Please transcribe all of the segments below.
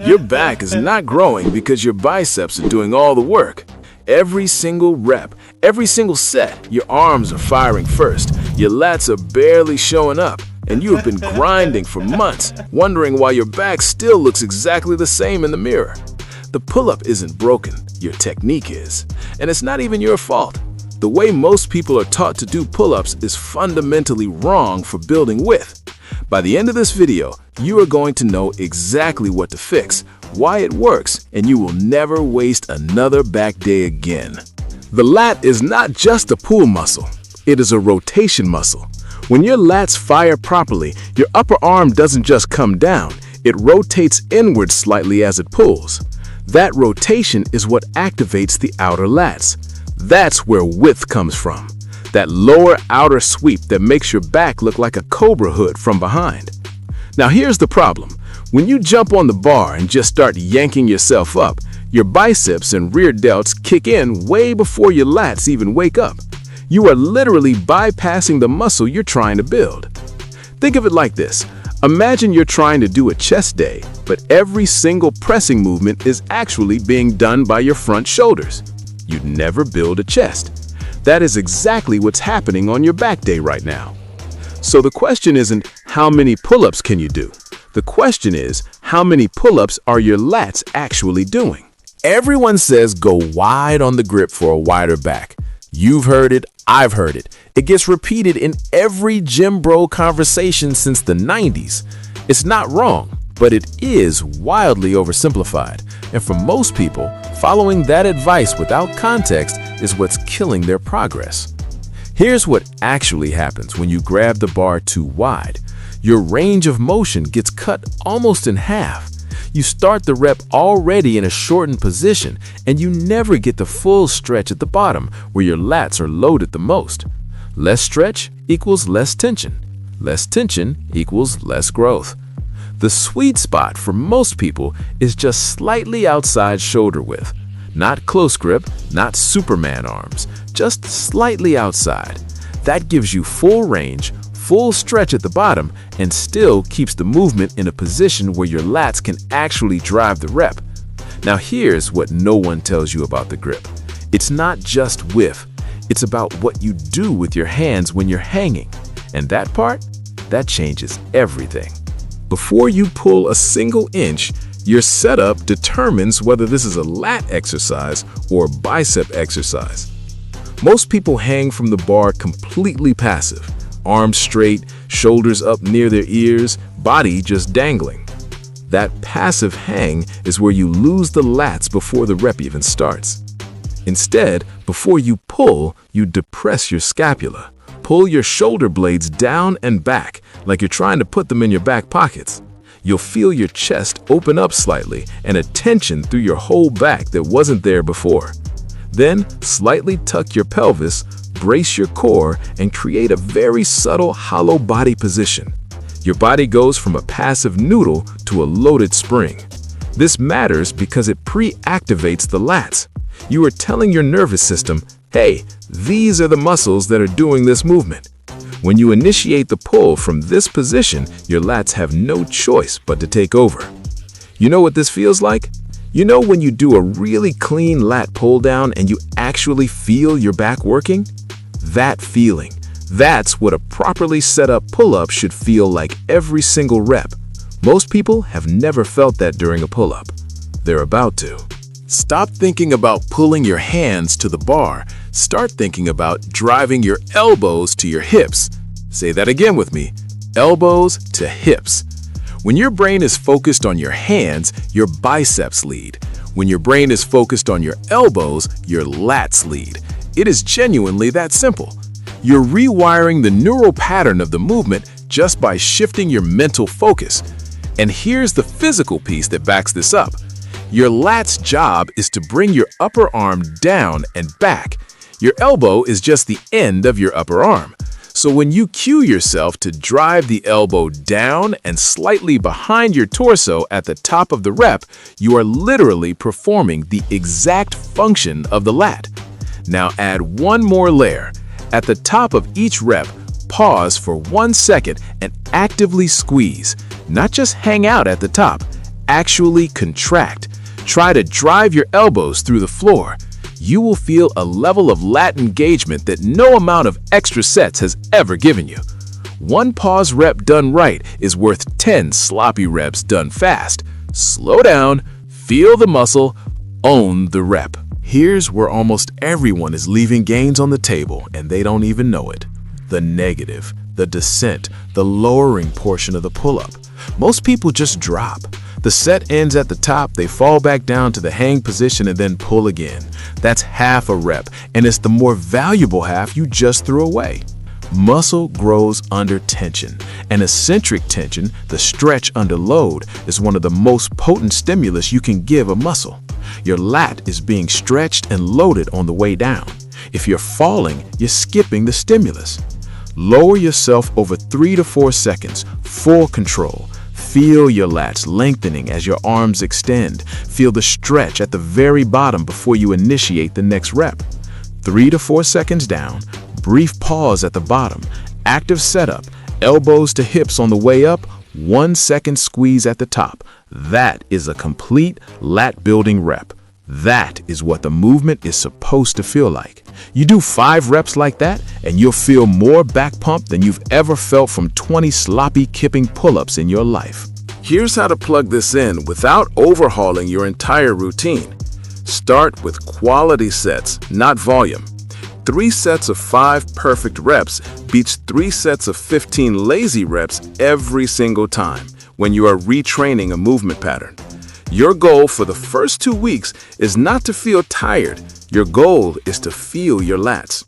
Your back is not growing because your biceps are doing all the work. Every single rep, every single set, your arms are firing first, your lats are barely showing up, and you have been grinding for months, wondering why your back still looks exactly the same in the mirror. The pull-up isn't broken, your technique is. And it's not even your fault. The way most people are taught to do pull-ups is fundamentally wrong for building width. By the end of this video, you are going to know exactly what to fix, why it works, and you will never waste another back day again. The lat is not just a pull muscle, it is a rotation muscle. When your lats fire properly, your upper arm doesn't just come down, it rotates inward slightly as it pulls. That rotation is what activates the outer lats. That's where width comes from. That lower outer sweep that makes your back look like a cobra hood from behind. Now here's the problem. When you jump on the bar and just start yanking yourself up, your biceps and rear delts kick in way before your lats even wake up. You are literally bypassing the muscle you're trying to build. Think of it like this. Imagine you're trying to do a chest day, but every single pressing movement is actually being done by your front shoulders. You'd never build a chest. That is exactly what's happening on your back day right now. So the question isn't how many pull-ups can you do? The question is how many pull-ups are your lats actually doing? Everyone says go wide on the grip for a wider back. You've heard it, I've heard it. It gets repeated in every gym bro conversation since the 90s. It's not wrong, but it is wildly oversimplified. And for most people, following that advice without context is what's killing their progress. Here's what actually happens when you grab the bar too wide. Your range of motion gets cut almost in half. You start the rep already in a shortened position, and you never get the full stretch at the bottom where your lats are loaded the most. Less stretch equals less tension. Less tension equals less growth. The sweet spot for most people is just slightly outside shoulder width. Not close grip, not Superman arms, just slightly outside. That gives you full range, full stretch at the bottom, and still keeps the movement in a position where your lats can actually drive the rep. Now here's what no one tells you about the grip. It's not just width, it's about what you do with your hands when you're hanging. And that part, that changes everything. Before you pull a single inch, your setup determines whether this is a lat exercise or a bicep exercise. Most people hang from the bar completely passive, arms straight, shoulders up near their ears, body just dangling. That passive hang is where you lose the lats before the rep even starts. Instead, before you pull, you depress your scapula. Pull your shoulder blades down and back, like you're trying to put them in your back pockets. You'll feel your chest open up slightly and a tension through your whole back that wasn't there before. Then, slightly tuck your pelvis, brace your core, and create a very subtle hollow body position. Your body goes from a passive noodle to a loaded spring. This matters because it pre-activates the lats. You are telling your nervous system, hey, these are the muscles that are doing this movement. When you initiate the pull from this position, your lats have no choice but to take over. You know what this feels like? You know when you do a really clean lat pull down and you actually feel your back working? That feeling. That's what a properly set up pull-up should feel like every single rep. Most people have never felt that during a pull-up. They're about to. Stop thinking about pulling your hands to the bar. Start thinking about driving your elbows to your hips. Say that again with me. Elbows to hips. When your brain is focused on your hands, your biceps lead. When your brain is focused on your elbows, your lats lead. It is genuinely that simple. You're rewiring the neural pattern of the movement just by shifting your mental focus. And here's the physical piece that backs this up. Your lat's job is to bring your upper arm down and back. Your elbow is just the end of your upper arm. So when you cue yourself to drive the elbow down and slightly behind your torso at the top of the rep, you are literally performing the exact function of the lat. Now add one more layer. At the top of each rep, pause for 1 second and actively squeeze. Not just hang out at the top, actually contract. Try to drive your elbows through the floor. You will feel a level of lat engagement that no amount of extra sets has ever given you. One pause rep done right is worth 10 sloppy reps done fast. Slow down, feel the muscle, own the rep. Here's where almost everyone is leaving gains on the table and they don't even know it. The negative, the descent, the lowering portion of the pull-up. Most people just drop. The set ends at the top, they fall back down to the hang position and then pull again. That's half a rep, and it's the more valuable half you just threw away. Muscle grows under tension. An eccentric tension, the stretch under load, is one of the most potent stimulus you can give a muscle. Your lat is being stretched and loaded on the way down. If you're falling, you're skipping the stimulus. Lower yourself over 3 to 4 seconds, full control. Feel your lats lengthening as your arms extend. Feel the stretch at the very bottom before you initiate the next rep. 3 to 4 seconds down, brief pause at the bottom, active setup, elbows to hips on the way up, 1 second squeeze at the top. That is a complete lat building rep. That is what the movement is supposed to feel like. You do 5 reps like that and you'll feel more back pump than you've ever felt from 20 sloppy kipping pull-ups in your life. Here's how to plug this in without overhauling your entire routine. Start with quality sets, not volume. 3 sets of 5 perfect reps beats 3 sets of 15 lazy reps every single time when you are retraining a movement pattern. Your goal for the first 2 weeks is not to feel tired. Your goal is to feel your lats.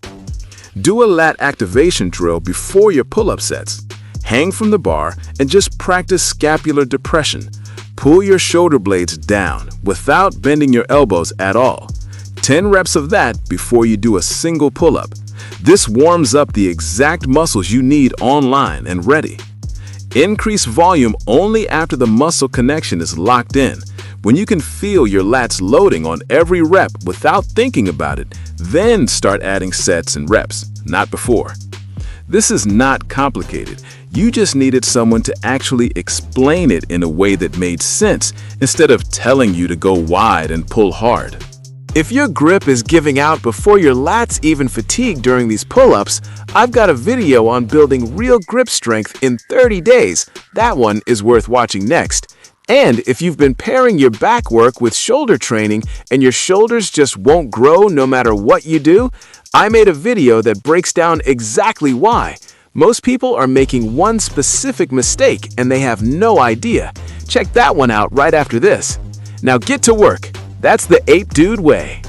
Do a lat activation drill before your pull-up sets. Hang from the bar and just practice scapular depression. Pull your shoulder blades down without bending your elbows at all. 10 reps of that before you do a single pull-up. This warms up the exact muscles you need online and ready. Increase volume only after the muscle connection is locked in. When you can feel your lats loading on every rep without thinking about it, then start adding sets and reps, not before. This is not complicated. You just needed someone to actually explain it in a way that made sense instead of telling you to go wide and pull hard. If your grip is giving out before your lats even fatigue during these pull-ups, I've got a video on building real grip strength in 30 days. That one is worth watching next. And if you've been pairing your back work with shoulder training and your shoulders just won't grow no matter what you do, I made a video that breaks down exactly why. Most people are making one specific mistake and they have no idea. Check that one out right after this. Now get to work. That's the Ape Dude way.